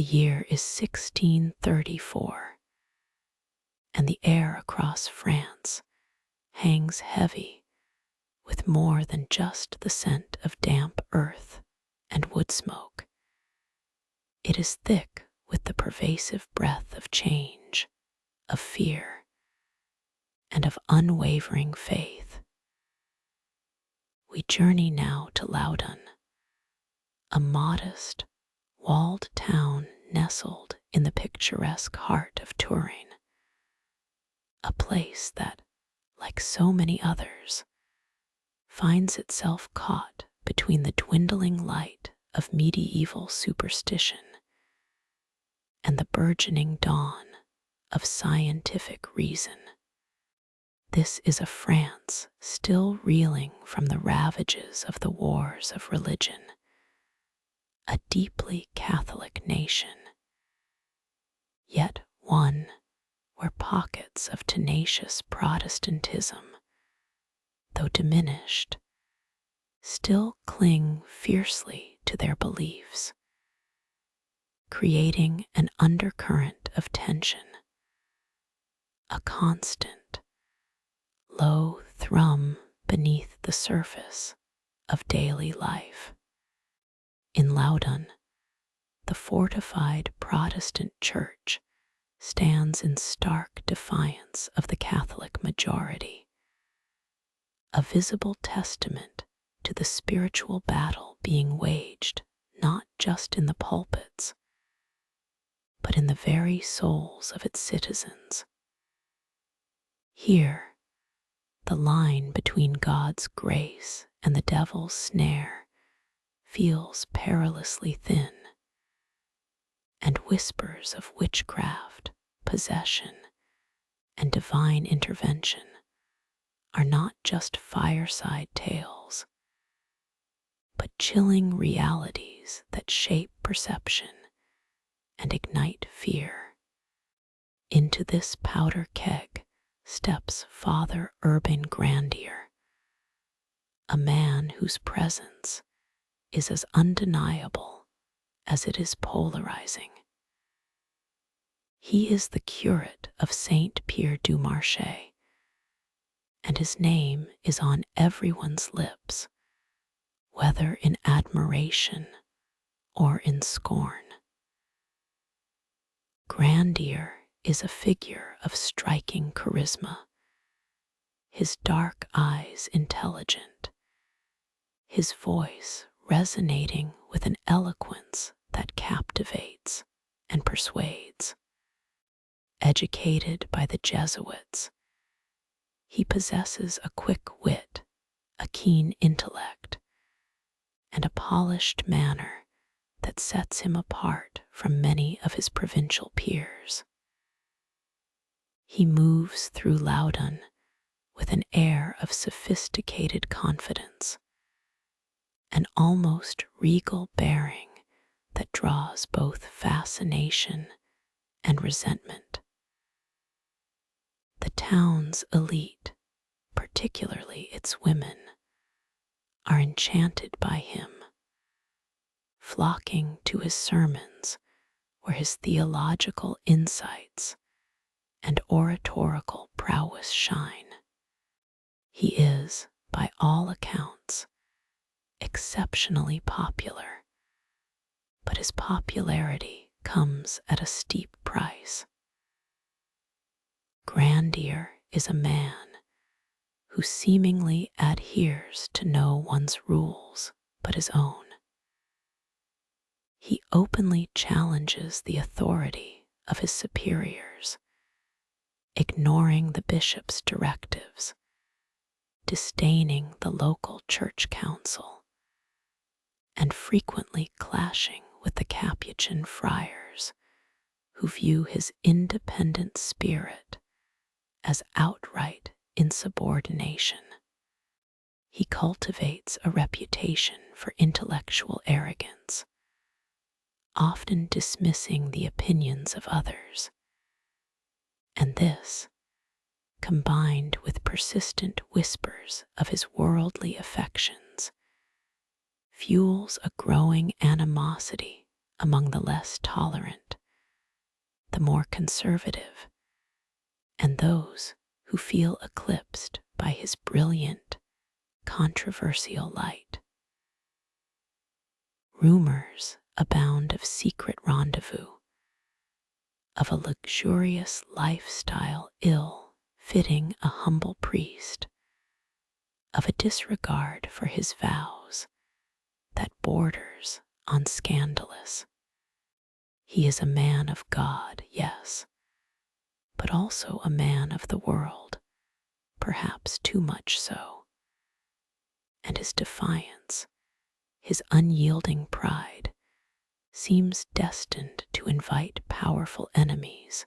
The year is 1634, and the air across France hangs heavy with more than just the scent of damp earth and wood smoke. It is thick with the pervasive breath of change, of fear, and of unwavering faith. We journey now to Loudun, a modest, walled town nestled in the picturesque heart of Turin, a place that, like so many others, finds itself caught between the dwindling light of medieval superstition and the burgeoning dawn of scientific reason. This is a France still reeling from the ravages of the wars of religion, a deeply Catholic nation, yet one where pockets of tenacious Protestantism, though diminished, still cling fiercely to their beliefs, creating an undercurrent of tension, a constant, low thrum beneath the surface of daily life. In Loudun, the fortified Protestant church stands in stark defiance of the Catholic majority, a visible testament to the spiritual battle being waged not just in the pulpits, but in the very souls of its citizens. Here, the line between God's grace and the devil's snare feels perilously thin, and whispers of witchcraft, possession, and divine intervention are not just fireside tales, but chilling realities that shape perception and ignite fear. Into this powder keg steps Father Urban Grandier, a man whose presence is as undeniable as it is polarizing. He is the curate of Saint Pierre du Marché, and his name is on everyone's lips, whether in admiration or in scorn. Grandier is a figure of striking charisma, his dark eyes intelligent, his voice resonating with an eloquence that captivates and persuades. Educated by the Jesuits, he possesses a quick wit, a keen intellect, and a polished manner that sets him apart from many of his provincial peers. He moves through Loudun with an air of sophisticated confidence, an almost regal bearing that draws both fascination and resentment. The town's elite, particularly its women, are enchanted by him, flocking to his sermons where his theological insights and oratorical prowess shine. He is, by all accounts, exceptionally popular, but his popularity comes at a steep price. Grandier is a man who seemingly adheres to no one's rules but his own. He openly challenges the authority of his superiors, ignoring the bishop's directives, disdaining the local church council, and frequently clashing with the Capuchin friars, who view his independent spirit as outright insubordination. He cultivates a reputation for intellectual arrogance, often dismissing the opinions of others. And this, combined with persistent whispers of his worldly affections, fuels a growing animosity among the less tolerant, the more conservative, and those who feel eclipsed by his brilliant, controversial light. Rumors abound of secret rendezvous, of a luxurious lifestyle ill-fitting a humble priest, of a disregard for his vows that borders on scandalous. He is a man of God, yes, but also a man of the world, perhaps too much so, and his defiance, his unyielding pride, seems destined to invite powerful enemies,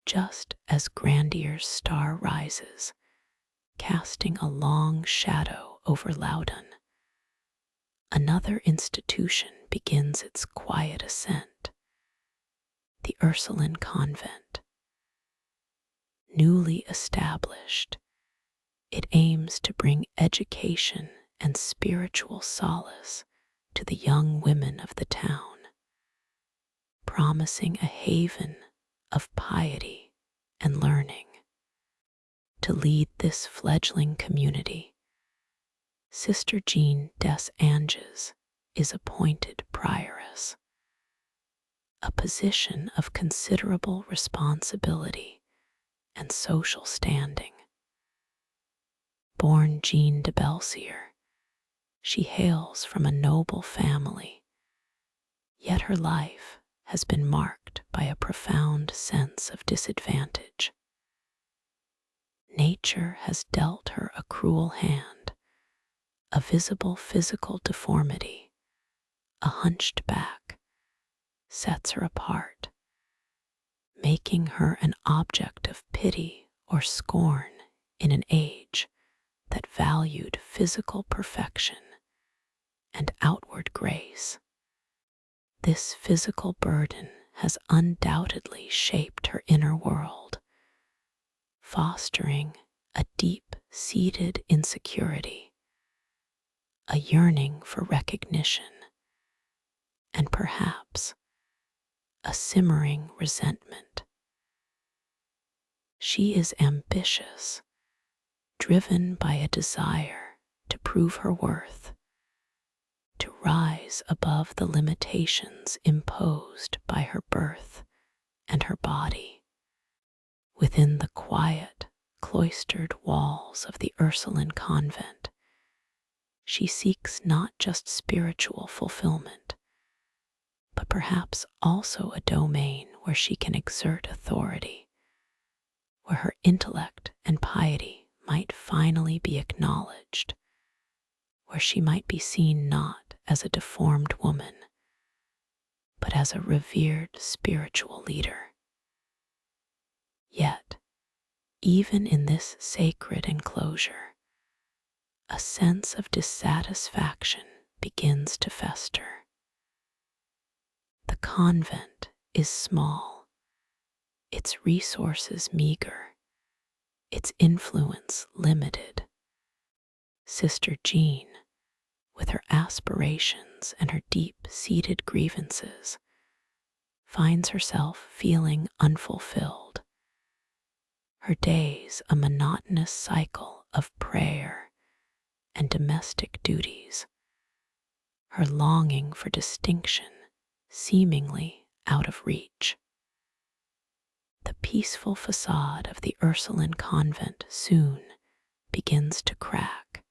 just as Grandier's star rises, casting a long shadow over Loudun. Another institution begins its quiet ascent, the Ursuline convent. Newly established, it aims to bring education and spiritual solace to the young women of the town, promising a haven of piety and learning. To lead this fledgling community, Sister Jean des Anges is appointed prioress, a position of considerable responsibility and social standing. Born Jean de Belsier, she hails from a noble family, yet her life has been marked by a profound sense of disadvantage. Nature has dealt her a cruel hand, a visible physical deformity, a hunched back, sets her apart, making her an object of pity or scorn in an age that valued physical perfection and outward grace. This physical burden has undoubtedly shaped her inner world, fostering a deep-seated insecurity, a yearning for recognition, and perhaps a simmering resentment. She is ambitious, driven by a desire to prove her worth, to rise above the limitations imposed by her birth and her body. Within the quiet, cloistered walls of the Ursuline convent, she seeks not just spiritual fulfillment, but perhaps also a domain where she can exert authority, where her intellect and piety might finally be acknowledged, where she might be seen not as a deformed woman, but as a revered spiritual leader. Yet, even in this sacred enclosure, a sense of dissatisfaction begins to fester. The convent is small, its resources meager, its influence limited. Sister Jean, with her aspirations and her deep-seated grievances, finds herself feeling unfulfilled, her days a monotonous cycle of prayer and domestic duties, her longing for distinction seemingly out of reach. The peaceful facade of the Ursuline convent soon begins to crack,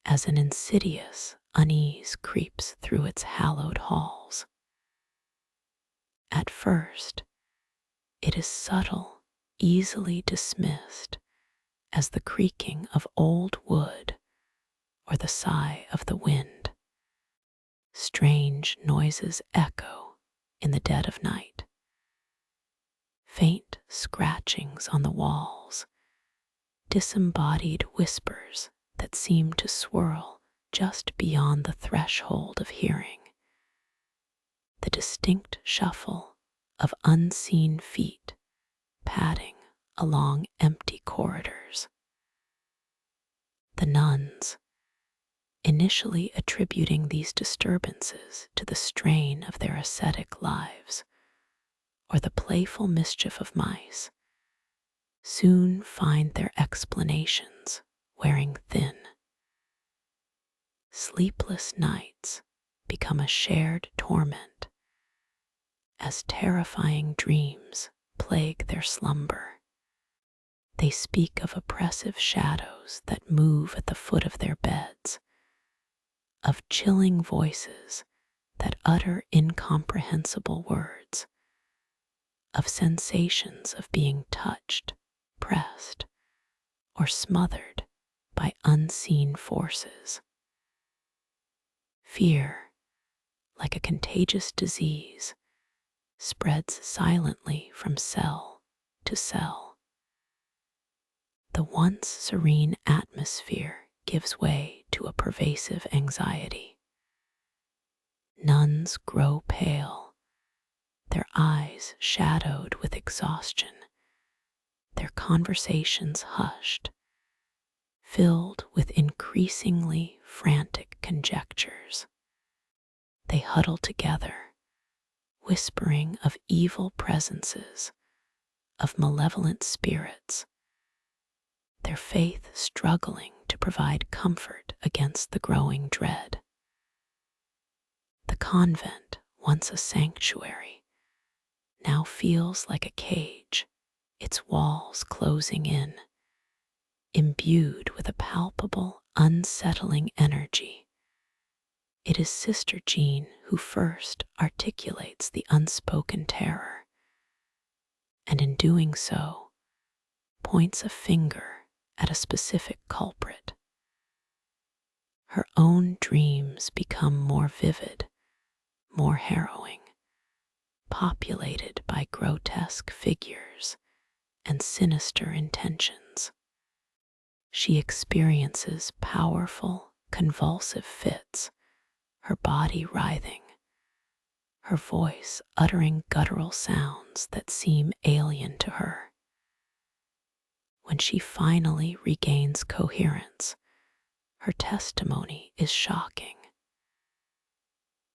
as an insidious unease creeps through its hallowed halls. At first, it is subtle, easily dismissed as the creaking of old wood or the sigh of the wind. Strange noises echo in the dead of night. Faint scratchings on the walls, disembodied whispers that seem to swirl just beyond the threshold of hearing. The distinct shuffle of unseen feet padding along empty corridors. The nuns, initially attributing these disturbances to the strain of their ascetic lives or the playful mischief of mice, soon find their explanations wearing thin. Sleepless nights become a shared torment as terrifying dreams plague their slumber. They speak of oppressive shadows that move at the foot of their beds, of chilling voices that utter incomprehensible words, of sensations of being touched, pressed, or smothered by unseen forces. Fear, like a contagious disease, spreads silently from cell to cell. The once serene atmosphere gives way to a pervasive anxiety. Nuns grow pale, their eyes shadowed with exhaustion, their conversations hushed, filled with increasingly frantic conjectures. They huddle together, whispering of evil presences, of malevolent spirits, their faith struggling to provide comfort against the growing dread. The convent, once a sanctuary, now feels like a cage, its walls closing in, imbued with a palpable, unsettling energy. It is Sister Jean who first articulates the unspoken terror, and in doing so, points a finger at a specific culprit. Her own dreams become more vivid, more harrowing, populated by grotesque figures and sinister intentions. She experiences powerful, convulsive fits, her body writhing, her voice uttering guttural sounds that seem alien to her. When she finally regains coherence, her testimony is shocking.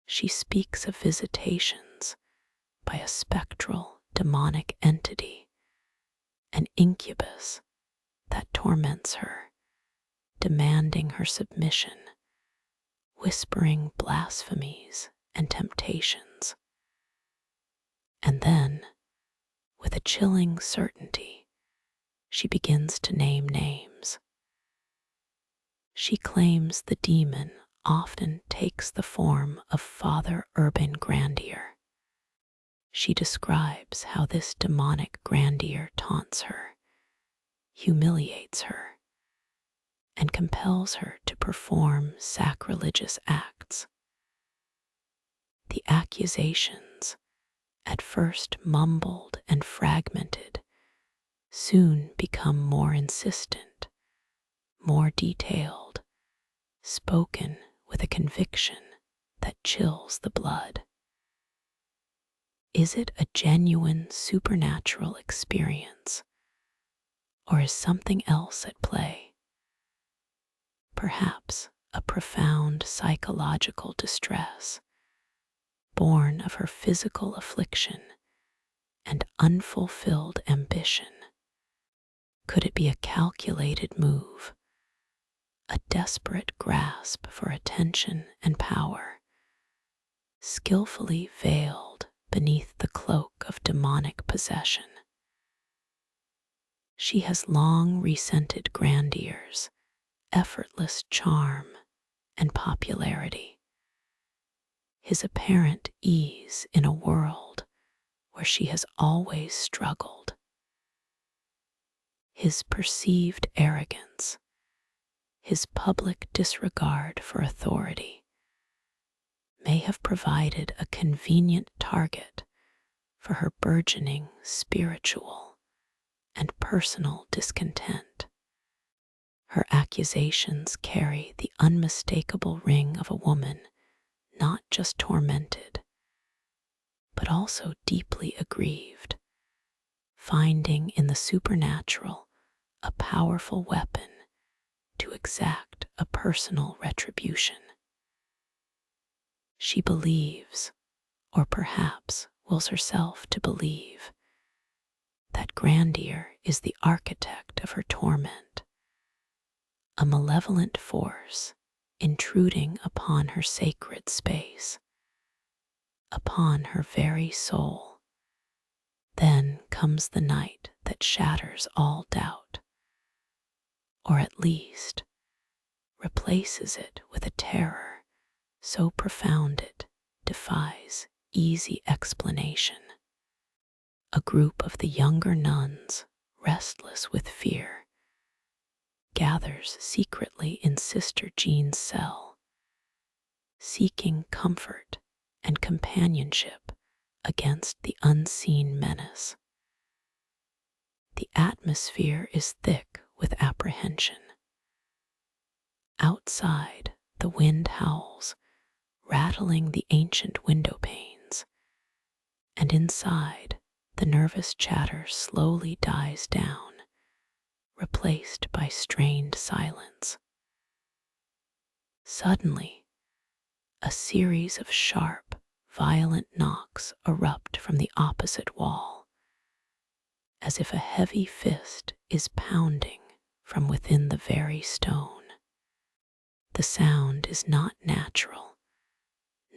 She speaks of visitations by a spectral, demonic entity, an incubus that torments her, demanding her submission, whispering blasphemies and temptations. And then, with a chilling certainty, she begins to name names. She claims the demon often takes the form of Father Urban Grandier. She describes how this demonic grandeur taunts her, humiliates her, and compels her to perform sacrilegious acts. The accusations, at first mumbled and fragmented, soon become more insistent, more detailed, spoken with a conviction that chills the blood. Is it a genuine supernatural experience, or is something else at play? Perhaps a profound psychological distress, born of her physical affliction and unfulfilled ambition. Could it be a calculated move, a desperate grasp for attention and power, skillfully veiled beneath the cloak of demonic possession? She has long resented Grandier's effortless charm and popularity, his apparent ease in a world where she has always struggled. His perceived arrogance, his public disregard for authority, may have provided a convenient target for her burgeoning spiritual and personal discontent. Her accusations carry the unmistakable ring of a woman not just tormented, but also deeply aggrieved, finding in the supernatural a powerful weapon to exact a personal retribution. She believes, or perhaps wills herself to believe, that grandeur is the architect of her torment, a malevolent force intruding upon her sacred space, upon her very soul. Then comes the night that shatters all doubt, or at least replaces it with a terror so profound it defies easy explanation. A group of the younger nuns, restless with fear, gathers secretly in Sister Jean's cell, seeking comfort and companionship against the unseen menace. The atmosphere is thick with apprehension. Outside, the wind howls, rattling the ancient window panes, and inside, the nervous chatter slowly dies down, replaced by strained silence. Suddenly, a series of sharp, violent knocks erupt from the opposite wall, as if a heavy fist is pounding from within the very stone. The sound is not natural,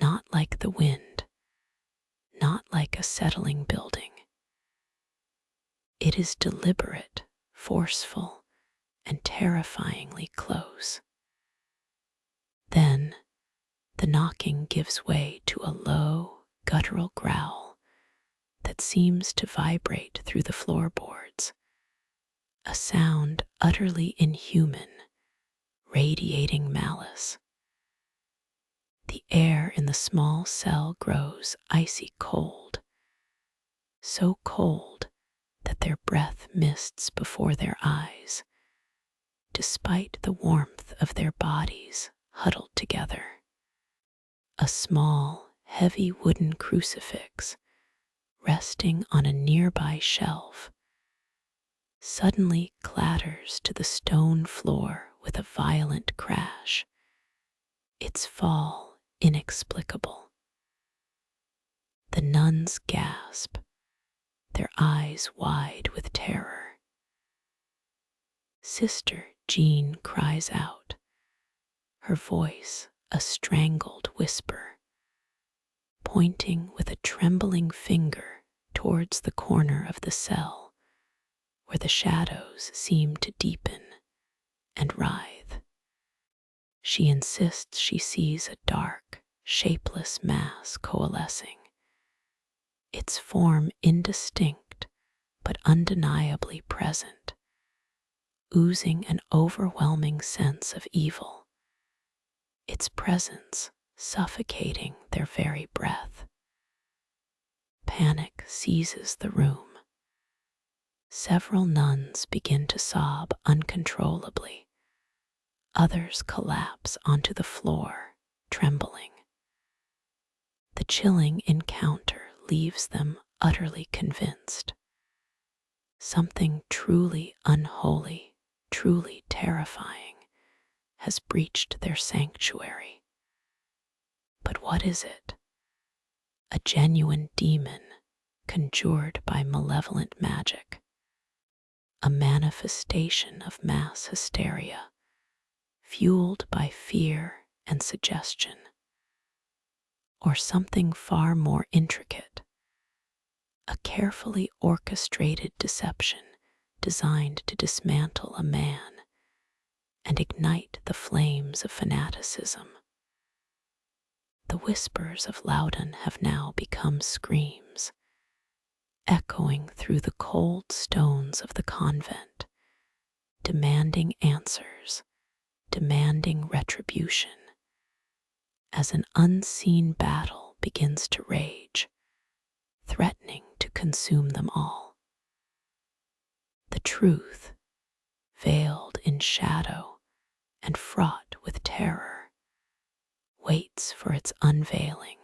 not like the wind, not like a settling building. It is deliberate, forceful, and terrifyingly close. Then, the knocking gives way to a low, guttural growl that seems to vibrate through the floorboards, a sound utterly inhuman, radiating malice. The air in the small cell grows icy cold, so cold that their breath mists before their eyes, despite the warmth of their bodies huddled together. A small, heavy wooden crucifix, resting on a nearby shelf, suddenly clatters to the stone floor with a violent crash, its fall inexplicable. The nuns gasp, their eyes wide with terror. Sister Jean cries out, her voice a strangled whisper, pointing with a trembling finger towards the corner of the cell where the shadows seem to deepen and writhe. She insists she sees a dark, shapeless mass coalescing, its form indistinct but undeniably present, oozing an overwhelming sense of evil, its presence suffocating their very breath. Panic seizes the room. Several nuns begin to sob uncontrollably. Others collapse onto the floor, trembling. The chilling encounter leaves them utterly convinced. Something truly unholy, truly terrifying, has breached their sanctuary. But what is it? A genuine demon conjured by malevolent magic, a manifestation of mass hysteria, fueled by fear and suggestion, or something far more intricate, a carefully orchestrated deception designed to dismantle a man and ignite the flames of fanaticism. The whispers of Loudun have now become screams, echoing through the cold stones of the convent, demanding answers, demanding retribution, as an unseen battle begins to rage, threatening to consume them all. The truth, veiled in shadow and fraught with terror, waits for its unveiling,